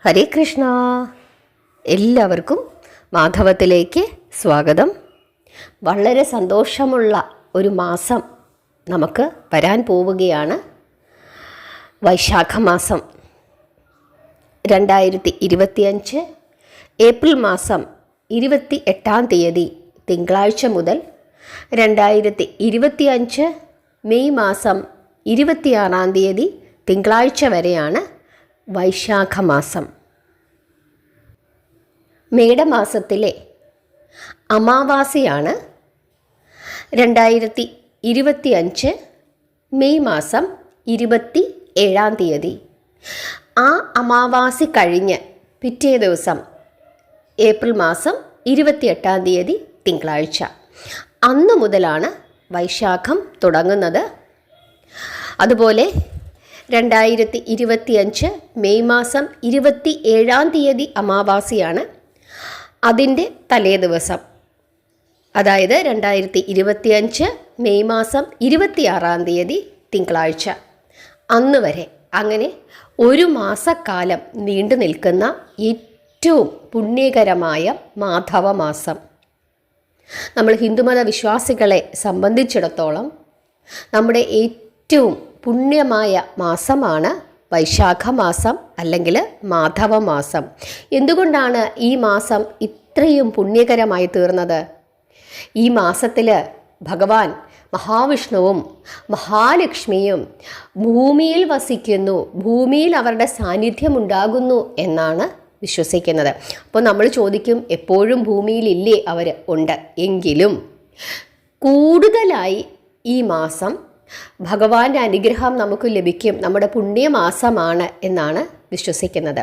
ഹരേ കൃഷ്ണ. എല്ലാവർക്കും മാധവത്തിലേക്ക് സ്വാഗതം. വളരെ സന്തോഷമുള്ള ഒരു മാസം നമുക്ക് വരാൻ പോവുകയാണ്. വൈശാഖ മാസം 2025 ഏപ്രിൽ മാസം 28 തീയതി തിങ്കളാഴ്ച മുതൽ 2025 മെയ് മാസം 26 തീയതി തിങ്കളാഴ്ച വരെയാണ് വൈശാഖ മാസം. മേടമാസത്തിലെ അമാവാസിയാണ് 2025 മെയ് മാസം 27 തീയതി. ആ അമാവാസി കഴിഞ്ഞ് പിറ്റേ ദിവസം ഏപ്രിൽ മാസം 28 തീയതി തിങ്കളാഴ്ച, അന്ന് മുതലാണ് വൈശാഖം തുടങ്ങുന്നത്. അതുപോലെ 2025 മെയ് മാസം 27 തീയതി അമാവാസിയാണ്. അതിൻ്റെ തലേ ദിവസം, അതായത് 2025 മെയ് മാസം 26 തീയതി തിങ്കളാഴ്ച, അന്ന് വരെ, അങ്ങനെ ഒരു മാസക്കാലം നീണ്ടു നിൽക്കുന്ന ഏറ്റവും പുണ്യകരമായ മാധവമാസം. നമ്മൾ ഹിന്ദുമത വിശ്വാസികളെ സംബന്ധിച്ചിടത്തോളം നമ്മുടെ ഏറ്റവും പുണ്യമായ മാസമാണ് വൈശാഖ മാസം അല്ലെങ്കിൽ മാധവമാസം. എന്തുകൊണ്ടാണ് ഈ മാസം ഇത്രയും പുണ്യകരമായി തീർന്നത്? ഈ മാസത്തിൽ ഭഗവാൻ മഹാവിഷ്ണുവും മഹാലക്ഷ്മിയും ഭൂമിയിൽ വസിക്കുന്നു, ഭൂമിയിൽ അവരുടെ സാന്നിധ്യമുണ്ടാകുന്നു എന്നാണ് വിശ്വസിക്കുന്നത്. അപ്പോൾ നമ്മൾ ചോദിക്കും, എപ്പോഴും ഭൂമിയിലില്ലേ അവർ? ഉണ്ട്. എങ്കിലും കൂടുതലായി ഈ മാസം ഭഗവാന്റെ അനുഗ്രഹം നമുക്ക് ലഭിക്കും, നമ്മുടെ പുണ്യമാസമാണ് എന്നാണ് വിശ്വസിക്കുന്നത്.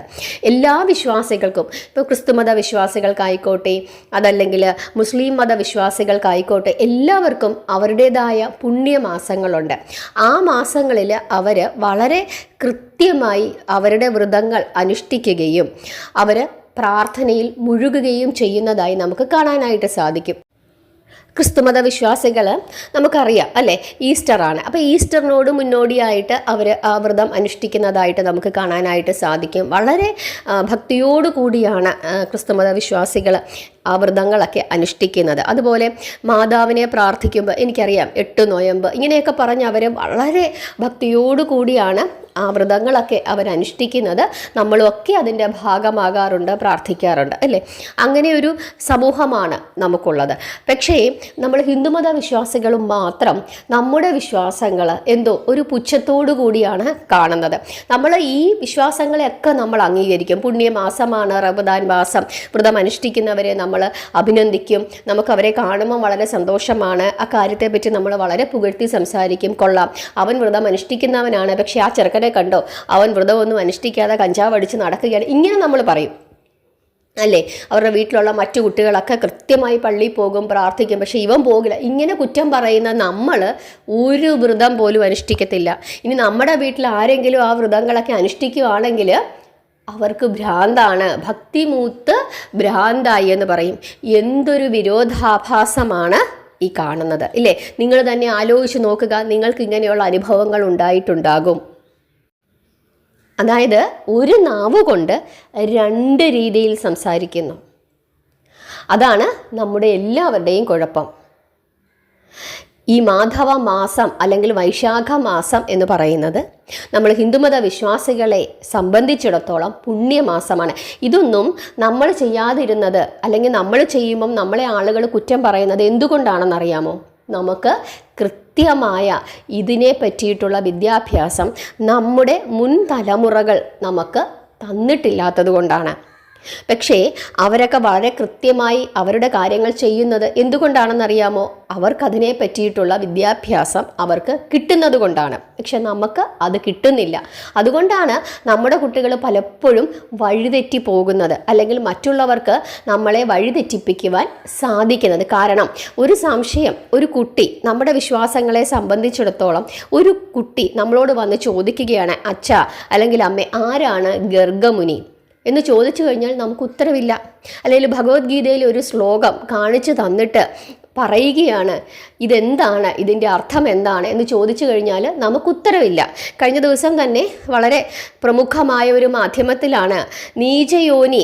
എല്ലാ വിശ്വാസികൾക്കും, ഇപ്പോൾ ക്രിസ്തുമത വിശ്വാസികൾക്കായിക്കോട്ടെ, അതല്ലെങ്കിൽ മുസ്ലിം മത വിശ്വാസികൾക്കായിക്കോട്ടെ, എല്ലാവർക്കും അവരുടേതായ പുണ്യമാസങ്ങളുണ്ട്. ആ മാസങ്ങളിൽ അവർ വളരെ കൃത്യമായി അവരുടെ വ്രതങ്ങൾ അനുഷ്ഠിക്കുകയും അവർ പ്രാർത്ഥനയിൽ മുഴുകുകയും ചെയ്യുന്നതായി നമുക്ക് കാണാനായിട്ട് സാധിക്കും. ക്രിസ്തുമത വിശ്വാസികൾ നമുക്കറിയാം അല്ലേ, ഈസ്റ്ററാണ്. അപ്പോൾ ഈസ്റ്ററിനോട് മുന്നോടിയായിട്ട് അവർ ആ വ്രതം അനുഷ്ഠിക്കുന്നതായിട്ട് നമുക്ക് കാണാനായിട്ട് സാധിക്കും. വളരെ ഭക്തിയോടു കൂടിയാണ് ക്രിസ്തുമത വിശ്വാസികൾ ആ വ്രതങ്ങളൊക്കെ അനുഷ്ഠിക്കുന്നത്. അതുപോലെ മാതാവിനെ പ്രാർത്ഥിക്കുമ്പോൾ എനിക്കറിയാം 8 നോയമ്പ് ഇങ്ങനെയൊക്കെ പറഞ്ഞ് അവർ വളരെ ഭക്തിയോടു കൂടിയാണ് ആ വ്രതങ്ങളൊക്കെ അവരനുഷ്ഠിക്കുന്നത്. നമ്മളൊക്കെ അതിൻ്റെ ഭാഗമാകാറുണ്ട്, പ്രാർത്ഥിക്കാറുണ്ട് അല്ലേ. അങ്ങനെ ഒരു സമൂഹമാണ് നമുക്കുള്ളത്. പക്ഷേ നമ്മൾ ഹിന്ദുമത വിശ്വാസികളും മാത്രം നമ്മുടെ വിശ്വാസങ്ങൾ എന്തോ ഒരു പുച്ഛത്തോടു കൂടിയാണ് കാണുന്നത്. നമ്മൾ ഈ വിശ്വാസങ്ങളെയൊക്കെ നമ്മൾ അംഗീകരിക്കും. പുണ്യമാസമാണ് റമദാൻ മാസം, വ്രതം അനുഷ്ഠിക്കുന്നവരെ നമ്മൾ അഭിനന്ദിക്കും, നമുക്കവരെ കാണുമ്പോൾ വളരെ സന്തോഷമാണ്. ആ കാര്യത്തെപ്പറ്റി നമ്മൾ വളരെ പുകഴ്ത്തി സംസാരിക്കും. കൊള്ളാം, അവൻ വ്രതം അനുഷ്ഠിക്കുന്നവനാണ്, പക്ഷേ ആ ചെറുക്കനെ കണ്ടോ, അവൻ വ്രതമൊന്നും അനുഷ്ഠിക്കാതെ കഞ്ചാവ് അടിച്ച് നടക്കുകയാണ്, ഇങ്ങനെ നമ്മൾ പറയും അല്ലേ. അവരുടെ വീട്ടിലുള്ള മറ്റു കുട്ടികളൊക്കെ കൃത്യമായി പള്ളിയിൽ പോകും, പ്രാർത്ഥിക്കും, പക്ഷേ ഇവൻ പോകില്ല. ഇങ്ങനെ കുറ്റം പറയുന്ന നമ്മൾ ഒരു വ്രതം പോലും അനുഷ്ഠിക്കത്തില്ല. ഇനി നമ്മുടെ വീട്ടിൽ ആരെങ്കിലും ആ വ്രതങ്ങളൊക്കെ അനുഷ്ഠിക്കുകയാണെങ്കിൽ അവർക്ക് ഭ്രാന്താണ്, ഭക്തിമൂത്ത് ഭ്രാന്തായി എന്ന് പറയും. എന്തൊരു വിരോധാഭാസമാണ് ഈ കാണുന്നത് ഇല്ലേ. നിങ്ങൾ തന്നെ ആലോചിച്ച് നോക്കുക, നിങ്ങൾക്ക് ഇങ്ങനെയുള്ള അനുഭവങ്ങൾ ഉണ്ടായിട്ടുണ്ടാകും. അതായത് ഒരു നാവ് കൊണ്ട് 2 രീതിയിൽ സംസാരിക്കുന്നു. അതാണ് നമ്മുടെ എല്ലാവരുടെയും കുഴപ്പം. ഈ മാധവ മാസം അല്ലെങ്കിൽ വൈശാഖ മാസം എന്ന് പറയുന്നത് നമ്മൾ ഹിന്ദുമത വിശ്വാസികളെ സംബന്ധിച്ചിടത്തോളം പുണ്യമാസമാണ്. ഇതൊന്നും നമ്മൾ ചെയ്യാതിരുന്നത് അല്ലെങ്കിൽ നമ്മൾ ചെയ്യുമ്പം നമ്മളെ ആളുകൾ കുറ്റം പറയുന്നത് എന്തുകൊണ്ടാണെന്നറിയാമോ? നമുക്ക് കൃത്യമായ ഇതിനെ പറ്റിയിട്ടുള്ള വിദ്യാഭ്യാസം നമ്മുടെ മുൻ തലമുറകൾ നമുക്ക് തന്നിട്ടില്ലാത്തത് കൊണ്ടാണ്. പക്ഷേ അവരൊക്കെ വളരെ കൃത്യമായി അവരുടെ കാര്യങ്ങൾ ചെയ്യുന്നത് എന്തുകൊണ്ടാണെന്നറിയാമോ? അവർക്കതിനെ പറ്റിയിട്ടുള്ള വിദ്യാഭ്യാസം അവർക്ക് കിട്ടുന്നത് കൊണ്ടാണ്. പക്ഷെ നമുക്ക് അത് കിട്ടുന്നില്ല. അതുകൊണ്ടാണ് നമ്മുടെ കുട്ടികൾ പലപ്പോഴും വഴിതെറ്റി പോകുന്നത്, അല്ലെങ്കിൽ മറ്റുള്ളവർക്ക് നമ്മളെ വഴിതെറ്റിപ്പിക്കുവാൻ സാധിക്കുന്നത്. കാരണം ഒരു സംശയം, ഒരു കുട്ടി, നമ്മുടെ വിശ്വാസങ്ങളെ സംബന്ധിച്ചിടത്തോളം ഒരു കുട്ടി നമ്മളോട് വന്ന് ചോദിക്കുകയാണ്, അച്ഛാ അല്ലെങ്കിൽ അമ്മേ, ആരാണ് ഗർഗമുനി എന്ന് ചോദിച്ചു കഴിഞ്ഞാൽ നമുക്ക് ഉത്തരവില്ല. അല്ലെങ്കിൽ ഭഗവത്ഗീതയിൽ ഒരു ശ്ലോകം കാണിച്ചു തന്നിട്ട് പറയുകയാണ് ഇതെന്താണ്, ഇതിൻ്റെ അർത്ഥം എന്താണ് എന്ന് ചോദിച്ചു കഴിഞ്ഞാൽ നമുക്ക് ഉത്തരവില്ല. കഴിഞ്ഞ ദിവസം തന്നെ വളരെ പ്രമുഖമായ ഒരു മാധ്യമത്തിലാണ് നീചയോനി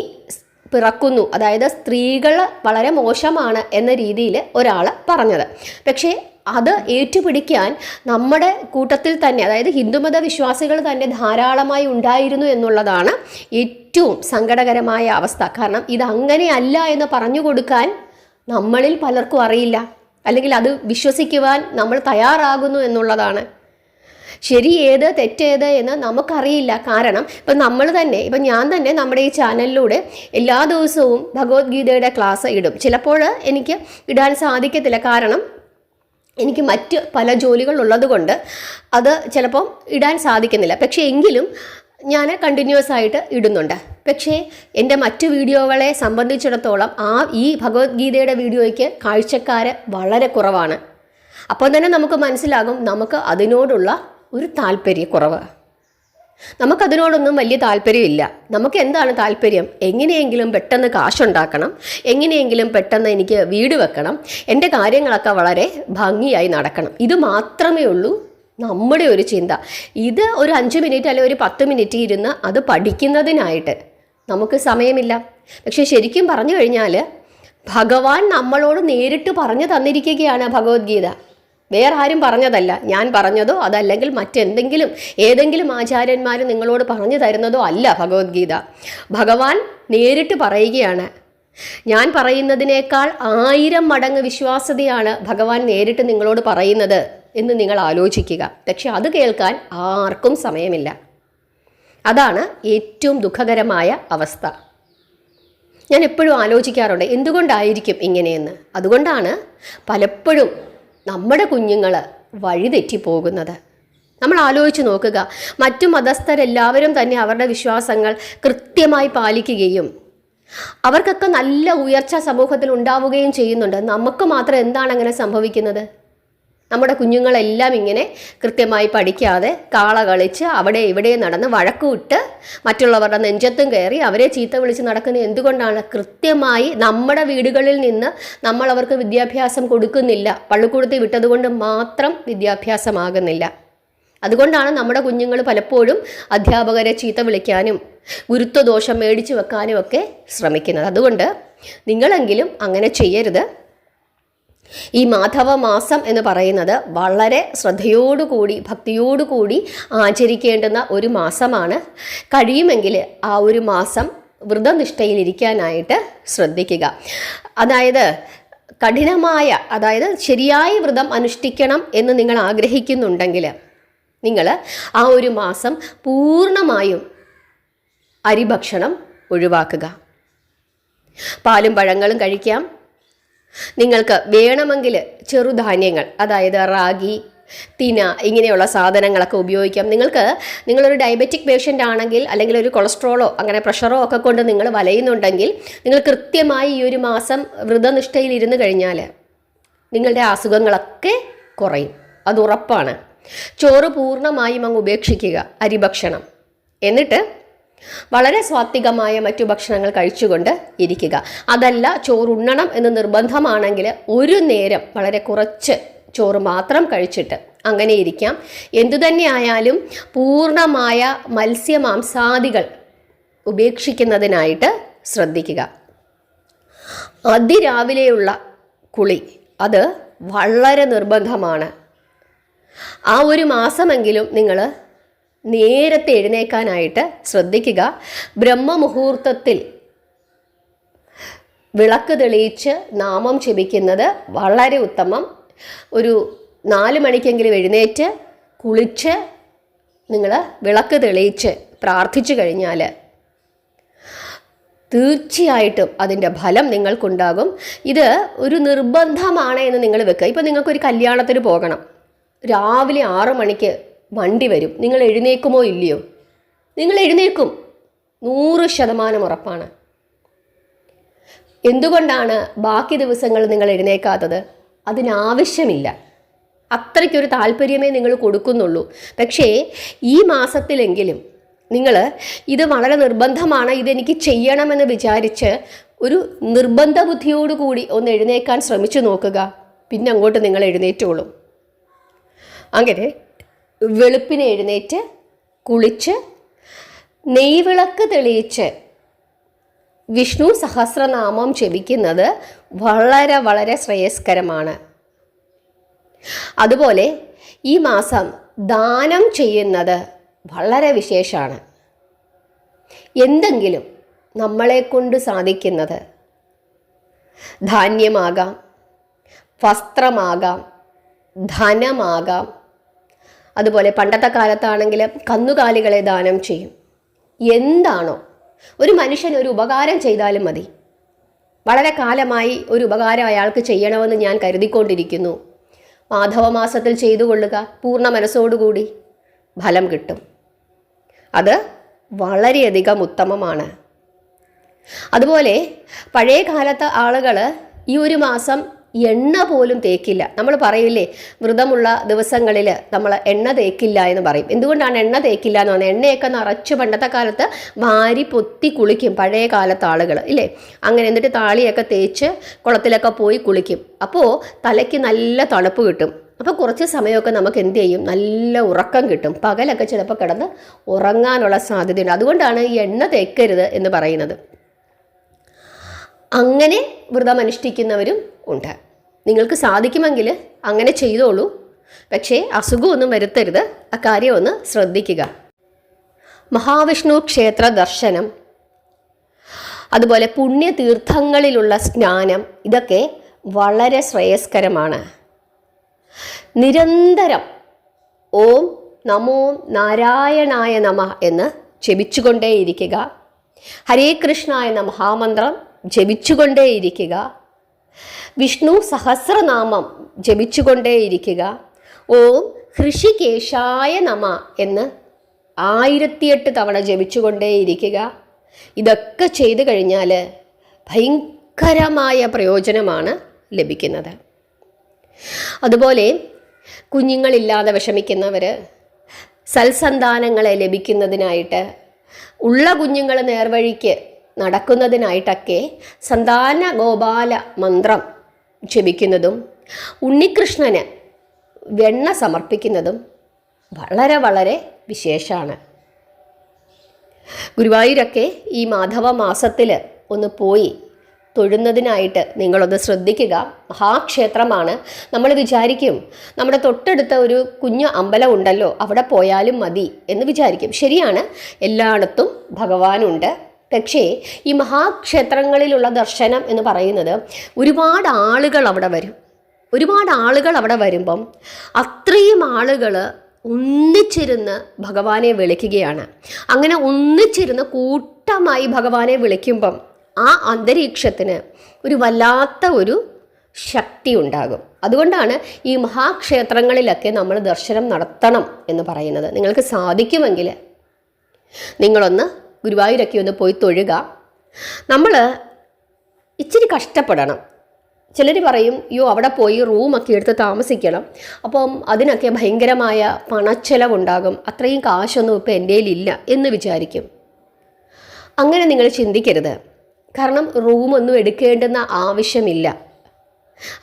പിറക്കുന്നു, അതായത് സ്ത്രീകൾ വളരെ മോശമാണ് എന്ന രീതിയിൽ ഒരാൾ പറഞ്ഞത്. പക്ഷേ അത് ഏറ്റുപിടിക്കാൻ നമ്മുടെ കൂട്ടത്തിൽ തന്നെ, അതായത് ഹിന്ദുമത വിശ്വാസികൾ തന്നെ ധാരാളമായി ഉണ്ടായിരുന്നു എന്നുള്ളതാണ് ഏറ്റവും സങ്കടകരമായ അവസ്ഥ. കാരണം ഇതങ്ങനെയല്ല എന്ന് പറഞ്ഞു കൊടുക്കാൻ നമ്മളിൽ പലർക്കും അറിയില്ല, അല്ലെങ്കിൽ അത് വിശ്വസിക്കുവാൻ നമ്മൾ തയ്യാറാകുന്നു എന്നുള്ളതാണ്. ശരി ഏത് തെറ്റേത് എന്ന് നമുക്കറിയില്ല. കാരണം ഇപ്പം ഞാൻ തന്നെ നമ്മുടെ ഈ ചാനലിലൂടെ എല്ലാ ദിവസവും ഭഗവത്ഗീതയുടെ ക്ലാസ് ഇടും. ചിലപ്പോൾ എനിക്ക് ഇടാൻ സാധിക്കത്തില്ല, കാരണം എനിക്ക് മറ്റ് പല ജോലികൾ ഉള്ളതുകൊണ്ട് അത് ചിലപ്പം ഇടാൻ സാധിക്കുന്നില്ല. പക്ഷേ എങ്കിലും ഞാൻ കണ്ടിന്യൂസ് ആയിട്ട് ഇടുന്നുണ്ട്. പക്ഷേ എൻ്റെ മറ്റ് വീഡിയോകളെ സംബന്ധിച്ചിടത്തോളം ഈ ഭഗവത്ഗീതയുടെ വീഡിയോയ്ക്ക് കാഴ്ചക്കാർ വളരെ കുറവാണ്. അപ്പോൾ തന്നെ നമുക്ക് മനസ്സിലാകും നമുക്ക് അതിനോടുള്ള ഒരു താല്പര്യക്കുറവ്. നമുക്കതിനോടൊന്നും വലിയ താല്പര്യമില്ല. നമുക്ക് എന്താണ് താല്പര്യം? എങ്ങനെയെങ്കിലും പെട്ടെന്ന് കാശുണ്ടാക്കണം, എങ്ങനെയെങ്കിലും പെട്ടെന്ന് എനിക്ക് വീട് വെക്കണം, എൻ്റെ കാര്യങ്ങളൊക്കെ വളരെ ഭംഗിയായി നടക്കണം. ഇത് മാത്രമേ ഉള്ളൂ നമ്മുടെ ഒരു ചിന്ത. ഇത് ഒരു 5 മിനിറ്റ് അല്ലെങ്കിൽ ഒരു 10 മിനിറ്റ് ഇരുന്ന് അത് പഠിക്കുന്നതിനായിട്ട് നമുക്ക് സമയമില്ല. പക്ഷെ ശരിക്കും പറഞ്ഞു കഴിഞ്ഞാൽ ഭഗവാൻ നമ്മളോട് നേരിട്ട് പറഞ്ഞു തന്നിരിക്കുകയാണ് ഭഗവത്ഗീത. വേറെ ആരും പറഞ്ഞതല്ല, ഞാൻ പറഞ്ഞതോ അതല്ലെങ്കിൽ ഏതെങ്കിലും ആചാര്യന്മാർ നിങ്ങളോട് പറഞ്ഞു തരുന്നതോ അല്ല ഭഗവത്ഗീത. ഭഗവാൻ നേരിട്ട് പറയുകയാണ്. ഞാൻ പറയുന്നതിനേക്കാൾ 1000 മടങ്ങ് വിശ്വാസ്യതയാണ് ഭഗവാൻ നേരിട്ട് നിങ്ങളോട് പറയുന്നത് എന്ന് നിങ്ങൾ ആലോചിക്കുക. പക്ഷെ അത് കേൾക്കാൻ ആർക്കും സമയമില്ല. അതാണ് ഏറ്റവും ദുഃഖകരമായ അവസ്ഥ. ഞാൻ എപ്പോഴും ആലോചിക്കാറുണ്ട് എന്തുകൊണ്ടായിരിക്കും ഇങ്ങനെയെന്ന്. അതുകൊണ്ടാണ് പലപ്പോഴും നമ്മുടെ കുഞ്ഞുങ്ങൾ വഴിതെറ്റിപ്പോകുന്നത്. നമ്മൾ ആലോചിച്ച് നോക്കുക, മറ്റു മതസ്ഥരെല്ലാവരും തന്നെ അവരുടെ വിശ്വാസങ്ങൾ കൃത്യമായി പാലിക്കുകയും അവർക്കൊക്കെ നല്ല ഉയർച്ച സമൂഹത്തിൽ ഉണ്ടാവുകയും ചെയ്യുന്നുണ്ട്. നമുക്ക് മാത്രം എന്താണ് അങ്ങനെ സംഭവിക്കുന്നത്? നമ്മുടെ കുഞ്ഞുങ്ങളെല്ലാം ഇങ്ങനെ കൃത്യമായി പഠിക്കാതെ കാള കളിച്ച് അവിടെ ഇവിടെ നടന്ന് വഴക്കുവിട്ട് മറ്റുള്ളവരുടെ നെഞ്ചത്തും കയറി അവരെ ചീത്ത വിളിച്ച് നടക്കുന്നത് എന്തുകൊണ്ടാണ്? കൃത്യമായി നമ്മുടെ വീടുകളിൽ നിന്ന് നമ്മൾ അവർക്ക് വിദ്യാഭ്യാസം കൊടുക്കുന്നില്ല. പള്ളിക്കൂടത്തിൽ വിട്ടതുകൊണ്ട് മാത്രം വിദ്യാഭ്യാസമാകുന്നില്ല. അതുകൊണ്ടാണ് നമ്മുടെ കുഞ്ഞുങ്ങൾ പലപ്പോഴും അധ്യാപകരെ ചീത്ത വിളിക്കാനും ഗുരുത്വദോഷം മേടിച്ചു വെക്കാനും ഒക്കെ ശ്രമിക്കുന്നത്. അതുകൊണ്ട് നിങ്ങളെങ്കിലും അങ്ങനെ ചെയ്യരുത്. ഈ മാധവ മാസം എന്ന് പറയുന്നത് വളരെ ശ്രദ്ധയോടുകൂടി ഭക്തിയോടുകൂടി ആചരിക്കേണ്ടുന്ന ഒരു മാസമാണ്. കഴിയുമെങ്കിൽ ആ ഒരു മാസം വ്രതനിഷ്ഠയിലിരിക്കാനായിട്ട് ശ്രദ്ധിക്കുക. അതായത് ശരിയായ വ്രതം അനുഷ്ഠിക്കണം എന്ന് നിങ്ങൾ ആഗ്രഹിക്കുന്നുണ്ടെങ്കിൽ നിങ്ങൾ ആ ഒരു മാസം പൂർണ്ണമായും അരിഭക്ഷണം ഒഴിവാക്കുക. പാലും പഴങ്ങളും കഴിക്കാം. നിങ്ങൾക്ക് വേണമെങ്കിൽ ചെറുധാന്യങ്ങൾ, അതായത് റാഗി, തിന ഇങ്ങനെയുള്ള സാധനങ്ങളൊക്കെ ഉപയോഗിക്കാം. നിങ്ങളൊരു ഡയബറ്റിക് പേഷ്യൻ്റ് ആണെങ്കിൽ, അല്ലെങ്കിൽ ഒരു കൊളസ്ട്രോളോ അങ്ങനെ പ്രഷറോ ഒക്കെ കൊണ്ട് നിങ്ങൾ വലയുന്നുണ്ടെങ്കിൽ, നിങ്ങൾ കൃത്യമായി ഈ ഒരു മാസം വ്രതനിഷ്ഠയിൽ ഇരുന്ന് കഴിഞ്ഞാൽ നിങ്ങളുടെ അസുഖങ്ങളൊക്കെ കുറയും. അത് ഉറപ്പാണ്. ചോറ് പൂർണ്ണമായും അങ്ങ് ഉപേക്ഷിക്കുക, അരിഭക്ഷണം. എന്നിട്ട് വളരെ സ്വാത്വികമായ മറ്റു ഭക്ഷണങ്ങൾ കഴിച്ചുകൊണ്ട് ഇരിക്കുക. അതല്ല, ചോറുണ്ണണം എന്ന് നിർബന്ധമാണെങ്കിൽ ഒരു നേരം വളരെ കുറച്ച് ചോറ് മാത്രം കഴിച്ചിട്ട് അങ്ങനെ ഇരിക്കാം. എന്തുതന്നെ ആയാലും പൂർണ്ണമായ മത്സ്യമാംസാദികൾ ഉപേക്ഷിക്കുന്നതിനായിട്ട് ശ്രദ്ധിക്കുക. അതിരാവിലെയുള്ള കുളി അത് വളരെ നിർബന്ധമാണ്. ആ ഒരു മാസമെങ്കിലും നിങ്ങൾ നേരത്തെ എഴുന്നേൽക്കാനായിട്ട് ശ്രദ്ധിക്കുക. ബ്രഹ്മമുഹൂർത്തത്തിൽ വിളക്ക് തെളിയിച്ച് നാമം ജപിക്കുന്നത് വളരെ ഉത്തമം. ഒരു 4 മണിക്കെങ്കിലും എഴുന്നേറ്റ് കുളിച്ച് നിങ്ങൾ വിളക്ക് തെളിയിച്ച് പ്രാർത്ഥിച്ചു കഴിഞ്ഞാൽ തീർച്ചയായിട്ടും അതിൻ്റെ ഫലം നിങ്ങൾക്കുണ്ടാകും. ഇത് ഒരു നിർബന്ധമാണ് എന്ന് നിങ്ങൾ വെക്കുക. ഇപ്പോൾ നിങ്ങൾക്കൊരു കല്യാണത്തിന് പോകണം, രാവിലെ 6 മണിക്ക് വണ്ടി വരും. നിങ്ങൾ എഴുന്നേൽക്കുമോ ഇല്ലയോ? നിങ്ങൾ എഴുന്നേൽക്കും, 100% ഉറപ്പാണ്. എന്തുകൊണ്ടാണ് ബാക്കി ദിവസങ്ങൾ നിങ്ങൾ എഴുന്നേൽക്കാത്തത്? അതിനാവശ്യമില്ല. അത്രയ്ക്കൊരു താല്പര്യമേ നിങ്ങൾ കൊടുക്കുന്നുള്ളൂ. പക്ഷേ ഈ മാസത്തിലെങ്കിലും നിങ്ങൾ ഇത് വളരെ നിർബന്ധമാണ്, ഇതെനിക്ക് ചെയ്യണമെന്ന് വിചാരിച്ച് ഒരു നിർബന്ധ ബുദ്ധിയോടുകൂടി ഒന്ന് എഴുന്നേൽക്കാൻ ശ്രമിച്ചു നോക്കുക. പിന്നെ അങ്ങോട്ട് നിങ്ങൾ എഴുന്നേറ്റോളും. അങ്ങനെ വെളുപ്പിനെ എഴുന്നേറ്റ് കുളിച്ച് നെയ്വിളക്ക് തെളിയിച്ച് വിഷ്ണു സഹസ്രനാമം ജപിക്കുന്നത് വളരെ വളരെ ശ്രേയസ്കരമാണ്. അതുപോലെ ഈ മാസം ദാനം ചെയ്യുന്നത് വളരെ വിശേഷമാണ്. എന്തെങ്കിലും നമ്മളെ കൊണ്ട് സാധിക്കുന്നത്, ധാന്യമാകാം, വസ്ത്രമാകാം, ധനമാകാം. അതുപോലെ പണ്ടത്തെ കാലത്താണെങ്കിൽ കന്നുകാലികളെ ദാനം ചെയ്യും. എന്താണോ ഒരു മനുഷ്യൻ ഒരു ഉപകാരം ചെയ്താലും മതി. വളരെ കാലമായി ഒരു ഉപകാരം അയാൾക്ക് ചെയ്യണമെന്ന് ഞാൻ കരുതിക്കൊണ്ടിരിക്കുന്നു. മാധവമാസത്തിൽ ചെയ്തു കൊള്ളുക, പൂർണ്ണ മനസ്സോടുകൂടി ഫലം കിട്ടും. അത് വളരെയധികം ഉത്തമമാണ്. അതുപോലെ പഴയ കാലത്തെ ആളുകൾ ഈ ഒരു മാസം എണ്ണ പോലും തേക്കില്ല. നമ്മൾ പറയില്ലേ, വ്രതമുള്ള ദിവസങ്ങളിൽ നമ്മൾ എണ്ണ തേക്കില്ല എന്ന് പറയും. എന്തുകൊണ്ടാണ് എണ്ണ തേക്കില്ല എന്ന് പറഞ്ഞാൽ, എണ്ണയൊക്കെ നിറച്ച് പണ്ടത്തെ കാലത്ത് വാരി പൊത്തി കുളിക്കും പഴയ കാലത്തെ ആളുകൾ ഇല്ലേ. അങ്ങനെ എന്നിട്ട് താളിയൊക്കെ തേച്ച് കുളത്തിലൊക്കെ പോയി കുളിക്കും. അപ്പോൾ തലയ്ക്ക് നല്ല തണുപ്പ് കിട്ടും. അപ്പോൾ കുറച്ച് സമയമൊക്കെ നമുക്ക് എന്ത് ചെയ്യും, നല്ല ഉറക്കം കിട്ടും. പകലൊക്കെ ചിലപ്പോൾ കിടന്ന് ഉറങ്ങാനുള്ള സാധ്യതയുണ്ട്. അതുകൊണ്ടാണ് ഈ എണ്ണ തേക്കരുത് എന്ന് പറയുന്നത്. അങ്ങനെ വ്രതമനുഷ്ഠിക്കുന്നവരും ഉണ്ട്. നിങ്ങൾക്ക് സാധിക്കുമെങ്കിൽ അങ്ങനെ ചെയ്തോളൂ. പക്ഷേ അസുഖമൊന്നും വരുത്തരുത്. അക്കാര്യം ഒന്ന് ശ്രദ്ധിക്കുക. മഹാവിഷ്ണു ക്ഷേത്ര ദർശനം, അതുപോലെ പുണ്യതീർത്ഥങ്ങളിലുള്ള സ്നാനം, ഇതൊക്കെ വളരെ ശ്രേയസ്കരമാണ്. നിരന്തരം ഓം നമോ നാരായണായ നമഃ എന്ന് ജപിച്ചുകൊണ്ടേയിരിക്കുക. ഹരേ കൃഷ്ണ എന്ന മഹാമന്ത്രം ജപിച്ചുകൊണ്ടേയിരിക്കുക. വിഷ്ണു സഹസ്രനാമം ജപിച്ചുകൊണ്ടേയിരിക്കുക. ഓം ഹൃഷികേശായ നമഃ എന്ന് 1008 തവണ ജപിച്ചുകൊണ്ടേയിരിക്കുക. ഇതൊക്കെ ചെയ്തു കഴിഞ്ഞാൽ ഭയങ്കരമായ പ്രയോജനമാണ് ലഭിക്കുന്നത്. അതുപോലെ കുഞ്ഞുങ്ങളില്ലാതെ വിഷമിക്കുന്നവർ, സൽസന്താനങ്ങളെ ലഭിക്കുന്നതിനായിട്ട്, ഉള്ള കുഞ്ഞുങ്ങൾ നേർവഴിക്ക് നടക്കുന്നതിനായിട്ടൊക്കെ സന്താന ഗോപാല മന്ത്രം ജപിക്കുന്നതും ഉണ്ണികൃഷ്ണന് വെണ്ണ സമർപ്പിക്കുന്നതും വളരെ വളരെ വിശേഷമാണ്. ഗുരുവായൂരൊക്കെ ഈ മാധവ മാസത്തിൽ ഒന്ന് പോയി തൊഴുന്നതിനായിട്ട് നിങ്ങളൊന്ന് ശ്രദ്ധിക്കുക. മഹാക്ഷേത്രമാണ്. നമ്മൾ വിചാരിക്കും നമ്മുടെ തൊട്ടടുത്ത ഒരു കുഞ്ഞു അമ്പലം ഉണ്ടല്ലോ, അവിടെ പോയാലും മതി എന്ന് വിചാരിക്കും. ശരിയാണ്, എല്ലായിടത്തും ഭഗവാനുണ്ട്. പക്ഷേ ഈ മഹാക്ഷേത്രങ്ങളിലുള്ള ദർശനം എന്ന് പറയുന്നത് ഒരുപാട് ആളുകൾ അവിടെ വരും. ഒരുപാട് ആളുകൾ അവിടെ വരുമ്പം അത്രയും ആളുകൾ ഒന്നിച്ചിരുന്ന് ഭഗവാനെ വിളിക്കുകയാണ്. അങ്ങനെ ഒന്നിച്ചിരുന്ന് കൂട്ടമായി ഭഗവാനെ വിളിക്കുമ്പം ആ അന്തരീക്ഷത്തിന് ഒരു വല്ലാത്ത ഒരു ശക്തി ഉണ്ടാകും. അതുകൊണ്ടാണ് ഈ മഹാക്ഷേത്രങ്ങളിലൊക്കെ നമ്മൾ ദർശനം നടത്തണം എന്ന് പറയുന്നത്. നിങ്ങൾക്ക് സാധിക്കുമെങ്കിൽ നിങ്ങളൊന്ന് ഗുരുവായൂരൊക്കെ ഒന്ന് പോയി തൊഴുക. നമ്മൾ ഇച്ചിരി കഷ്ടപ്പെടണം. ചിലർ പറയും, അയ്യോ അവിടെ പോയി റൂമൊക്കെ എടുത്ത് താമസിക്കണം, അപ്പം അതിനൊക്കെ ഭയങ്കരമായ പണച്ചെലവുണ്ടാകും, അത്രയും കാശൊന്നും ഇപ്പോൾ എൻ്റെ കയ്യിലില്ല എന്ന് വിചാരിക്കും. അങ്ങനെ നിങ്ങൾ ചിന്തിക്കരുത്. കാരണം റൂമൊന്നും എടുക്കേണ്ടുന്ന ആവശ്യമില്ല.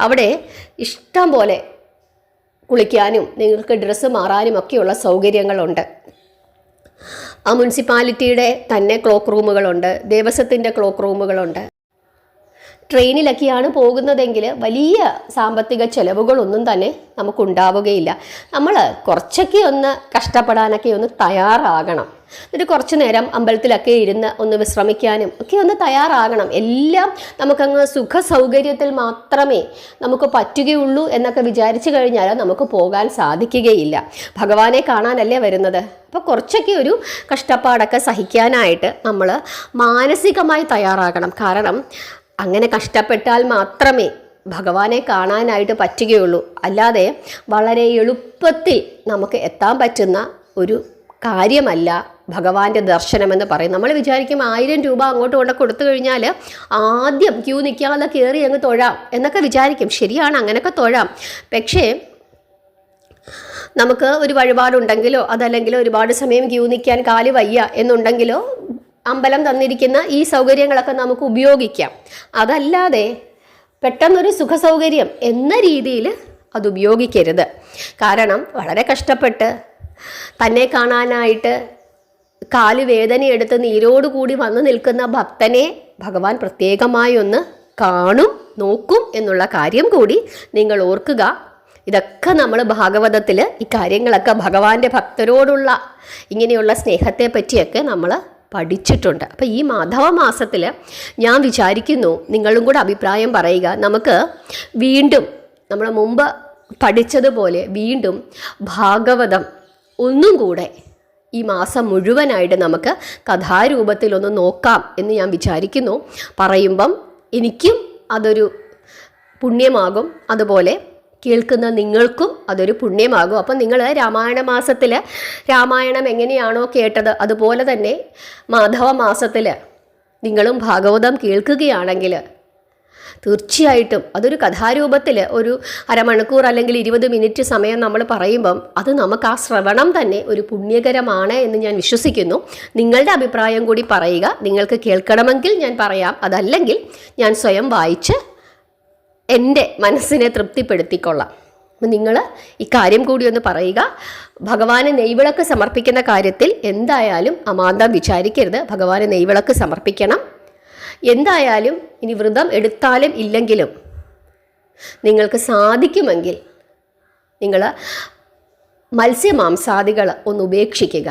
അവിടെ ഇഷ്ടം പോലെ കുളിക്കാനും നിങ്ങൾക്ക് ഡ്രസ്സ് മാറാനും ഒക്കെയുള്ള സൗകര്യങ്ങളുണ്ട്. ആ മുനിസിപ്പാലിറ്റിയുടെ തന്നെ ക്ലോക്ക് റൂമുകളുണ്ട്, ദേവസ്വത്തിൻ്റെ ക്ലോക്ക് റൂമുകളുണ്ട്. ട്രെയിനിലൊക്കെയാണ് പോകുന്നതെങ്കിൽ വലിയ സാമ്പത്തിക ചെലവുകളൊന്നും തന്നെ നമുക്കുണ്ടാവുകയില്ല. നമ്മൾ കുറച്ചൊക്കെ ഒന്ന് കഷ്ടപ്പെടാനൊക്കെ ഒന്ന് തയ്യാറാകണം. എന്നിട്ട് കുറച്ച് നേരം അമ്പലത്തിലൊക്കെ ഇരുന്ന് ഒന്ന് വിശ്രമിക്കാനും ഒക്കെ ഒന്ന് തയ്യാറാകണം. എല്ലാം നമുക്കങ്ങ് സുഖ സൗകര്യത്തിൽ മാത്രമേ നമുക്ക് പറ്റുകയുള്ളൂ എന്നൊക്കെ വിചാരിച്ചു കഴിഞ്ഞാൽ നമുക്ക് പോകാൻ സാധിക്കുകയില്ല. ഭഗവാനെ കാണാനല്ലേ വരുന്നത്. അപ്പോൾ കുറച്ചൊക്കെ ഒരു കഷ്ടപ്പാടൊക്കെ സഹിക്കാനായിട്ട് നമ്മൾ മാനസികമായി തയ്യാറാകണം. കാരണം അങ്ങനെ കഷ്ടപ്പെട്ടാൽ മാത്രമേ ഭഗവാനെ കാണാനായിട്ട് പറ്റുകയുള്ളൂ. അല്ലാതെ വളരെ എളുപ്പത്തിൽ നമുക്ക് എത്താൻ പറ്റുന്ന ഒരു കാര്യമല്ല ഭഗവാന്റെ ദർശനമെന്ന് പറയും. നമ്മൾ വിചാരിക്കും 1000 രൂപ അങ്ങോട്ട് കൊണ്ട് കൊടുത്തു കഴിഞ്ഞാൽ ആദ്യം ക്യൂ നിൽക്കാതെ കയറി അങ്ങ് തൊഴാം എന്നൊക്കെ വിചാരിക്കും. ശരിയാണ്, അങ്ങനെയൊക്കെ തൊഴാം. പക്ഷേ നമുക്ക് ഒരു വഴിപാടുണ്ടെങ്കിലോ അതല്ലെങ്കിൽ ഒരുപാട് സമയം ക്യൂ നിൽക്കാൻ കാല് വയ്യ എന്നുണ്ടെങ്കിലോ അമ്പലം തന്നിരിക്കുന്ന ഈ സൗകര്യങ്ങളൊക്കെ നമുക്ക് ഉപയോഗിക്കാം. അതല്ലാതെ പെട്ടെന്നൊരു സുഖസൗകര്യം എന്ന രീതിയിൽ അത് ഉപയോഗിക്കരുത്. കാരണം വളരെ കഷ്ടപ്പെട്ട് തന്നെ കാണാനായിട്ട് കാല് വേദനയെടുത്ത് നീരോടുകൂടി വന്നു നിൽക്കുന്ന ഭക്തനെ ഭഗവാൻ പ്രത്യേകമായി ഒന്ന് കാണും, നോക്കും എന്നുള്ള കാര്യം കൂടി നിങ്ങൾ ഓർക്കുക. ഇതൊക്കെ നമ്മൾ ഭാഗവതത്തിൽ ഈ കാര്യങ്ങളൊക്കെ ഭഗവാന്റെ ഭക്തരോടുള്ള ഇങ്ങനെയുള്ള സ്നേഹത്തെ പറ്റിയൊക്കെ നമ്മൾ പഠിച്ചിട്ടുണ്ട്. അപ്പോൾ ഈ മാധവ മാസത്തിൽ ഞാൻ വിചാരിക്കുന്നു നിങ്ങളും കൂടെ അഭിപ്രായം പറയുക. നമുക്ക് വീണ്ടും നമ്മൾ മുമ്പ് പഠിച്ചതുപോലെ വീണ്ടും ഭാഗവതം ഒന്നും കൂടെ ഈ മാസം മുഴുവനായിട്ട് നമുക്ക് കഥാരൂപത്തിലൊന്ന് നോക്കാം എന്ന് ഞാൻ വിചാരിക്കുന്നു. പറയുമ്പം എനിക്കും അതൊരു പുണ്യമാകും, അതുപോലെ കേൾക്കുന്ന നിങ്ങൾക്കും അതൊരു പുണ്യമാകും. അപ്പം നിങ്ങൾ രാമായണ മാസത്തിൽ രാമായണം എങ്ങനെയാണോ കേട്ടത് അതുപോലെ തന്നെ മാധവ മാസത്തിൽ നിങ്ങളും ഭാഗവതം കേൾക്കുകയാണെങ്കിൽ തീർച്ചയായിട്ടും അതൊരു കഥാരൂപത്തിൽ ഒരു അരമണിക്കൂർ അല്ലെങ്കിൽ 20 മിനിറ്റ് സമയം നമ്മൾ പറയുമ്പം അത് നമുക്ക് ആ ശ്രവണം തന്നെ ഒരു പുണ്യകരമാണ് എന്ന് ഞാൻ വിശ്വസിക്കുന്നു. നിങ്ങളുടെ അഭിപ്രായം കൂടി പറയുക. നിങ്ങൾക്ക് കേൾക്കണമെങ്കിൽ ഞാൻ പറയാം, അതല്ലെങ്കിൽ ഞാൻ സ്വയം വായിച്ച് എൻ്റെ മനസ്സിനെ തൃപ്തിപ്പെടുത്തിക്കൊള്ളാം. അപ്പം നിങ്ങൾ ഈ കാര്യം കൂടി ഒന്ന് പറയുക. ഭഗവാന് നെയ്വിളക്ക് സമർപ്പിക്കുന്ന കാര്യത്തിൽ എന്തായാലും അമാന്തം വിചാരിക്കരുത്. ഭഗവാന് നെയ്വിളക്ക് സമർപ്പിക്കണം. എന്തായാലും ഇനി വ്രതം എടുത്താലും ഇല്ലെങ്കിലും നിങ്ങൾക്ക് സാധിക്കുമെങ്കിൽ നിങ്ങൾ മത്സ്യമാംസാദികൾ ഒന്ന് ഉപേക്ഷിക്കുക.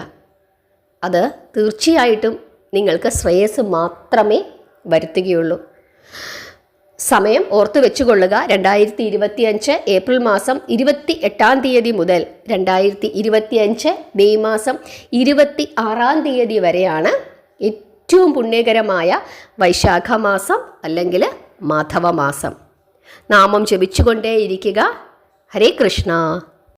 അത് തീർച്ചയായിട്ടും നിങ്ങൾക്ക് ശ്രേയസ് മാത്രമേ വരുത്തുകയുള്ളൂ. സമയം ഓർത്തു വെച്ചുകൊള്ളുക. 2025 ഏപ്രിൽ മാസം 28-ാം തീയതി മുതൽ 2025 മെയ് മാസം 26-ാം തീയതി വരെയാണ് ഏറ്റവും പുണ്യകരമായ വൈശാഖ മാസം അല്ലെങ്കിൽ മാധവ മാസം. നാമം ജപിച്ചുകൊണ്ടേയിരിക്കുക. ഹരേ കൃഷ്ണ.